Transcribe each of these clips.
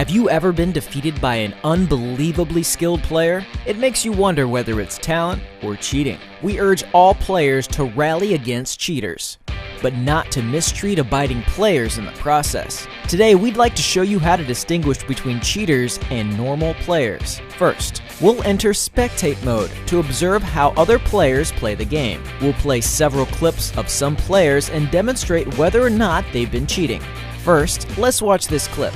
Have you ever been defeated by an unbelievably skilled player? It makes you wonder whether it's talent or cheating. We urge all players to rally against cheaters, but not to mistreat abiding players in the process. Today, we'd like to show you how to distinguish between cheaters and normal players. First, we'll enter spectate mode to observe how other players play the game. We'll play several clips of some players and demonstrate whether or not they've been cheating. First, let's watch this clip.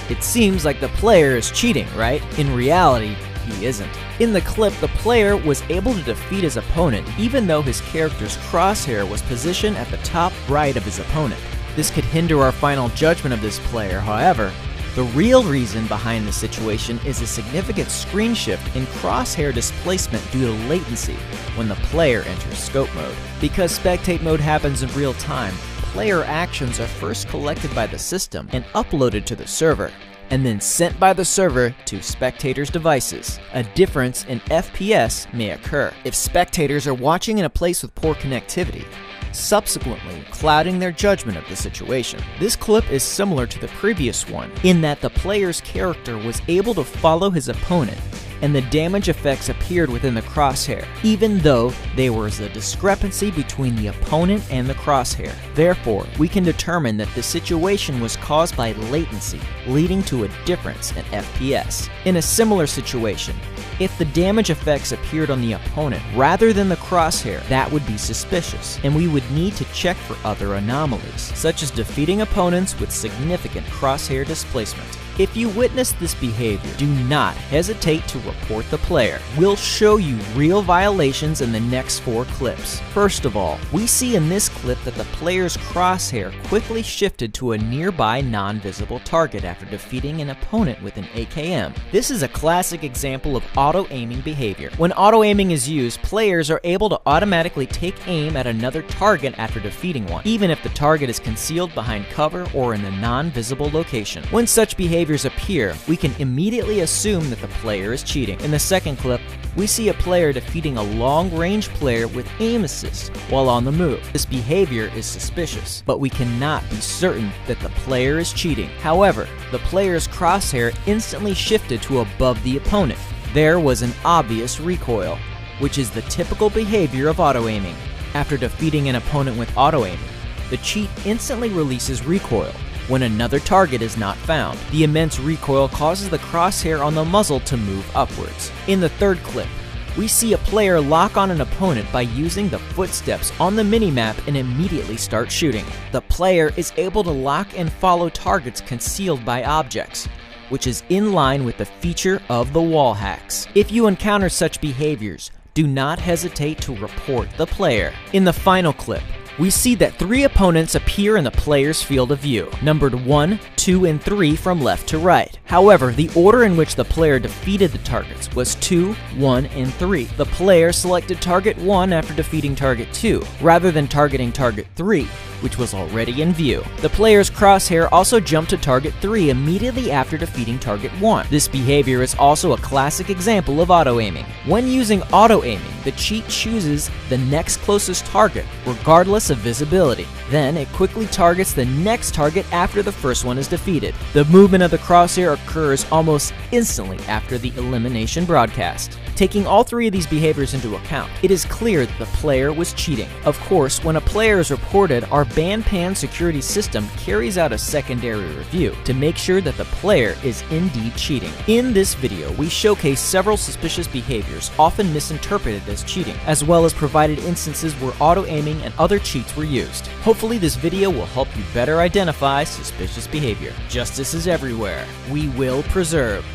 It seems like the player is cheating, right? In reality, he isn't. In the clip, the player was able to defeat his opponent even though his character's crosshair was positioned at the top right of his opponent. This could hinder our final judgment of this player. However, the real reason behind the situation is a significant screen shift in crosshair displacement due to latency when the player enters scope mode. Because spectate mode happens in real time, player actions are first collected by the system and uploaded to the server, and then sent by the server to spectators' devices. A difference in FPS may occur if spectators are watching in a place with poor connectivity, subsequently clouding their judgment of the situation. This clip is similar to the previous one in that the player's character was able to follow his opponent and the damage effects appeared within the crosshair, even though there was a discrepancy between the opponent and the crosshair. Therefore, we can determine that the situation was caused by latency, leading to a difference in FPS. In a similar situation, if the damage effects appeared on the opponent rather than the crosshair, that would be suspicious, and we would need to check for other anomalies, such as defeating opponents with significant crosshair displacement. If you witness this behavior, do not hesitate to report the player. We'll show you real violations in the next 4 clips. First of all, we see in this clip that the player's crosshair quickly shifted to a nearby non-visible target after defeating an opponent with an AKM. This is a classic example of auto-aiming behavior. When auto-aiming is used, players are able to automatically take aim at another target after defeating one, even if the target is concealed behind cover or in a non-visible location. When such behaviors appear, we can immediately assume that the player is cheating. In the second clip, we see a player defeating a long-range player with aim assist while on the move. This behavior is suspicious, but we cannot be certain that the player is cheating. However, the player's crosshair instantly shifted to above the opponent. There was an obvious recoil, which is the typical behavior of auto-aiming. After defeating an opponent with auto-aiming, the cheat instantly releases recoil when another target is not found. The immense recoil causes the crosshair on the muzzle to move upwards. In the third clip, we see a player lock on an opponent by using the footsteps on the minimap and immediately start shooting. The player is able to lock and follow targets concealed by objects, which is in line with the feature of the wall hacks. If you encounter such behaviors, do not hesitate to report the player. In the final clip, we see that 3 opponents appear in the player's field of view, numbered 1, 2, and 3 from left to right. However, the order in which the player defeated the targets was 2, 1, and 3. The player selected target 1 after defeating target 2, rather than targeting target 3, which was already in view. The player's crosshair also jumped to target 3 immediately after defeating target 1. This behavior is also a classic example of auto-aiming. When using auto-aiming, the cheat chooses the next closest target, regardless of visibility. Then it quickly targets the next target after the first one is defeated. The movement of the crosshair occurs almost instantly after the elimination broadcast. Taking all 3 of these behaviors into account, it is clear that the player was cheating. Of course, when a player is reported, our ban-pan security system carries out a secondary review to make sure that the player is indeed cheating. In this video, we showcase several suspicious behaviors, often misinterpreted as cheating, as well as provided instances where auto-aiming and other cheats were used. Hopefully this video will help you better identify suspicious behavior. Justice is everywhere. We will preserve.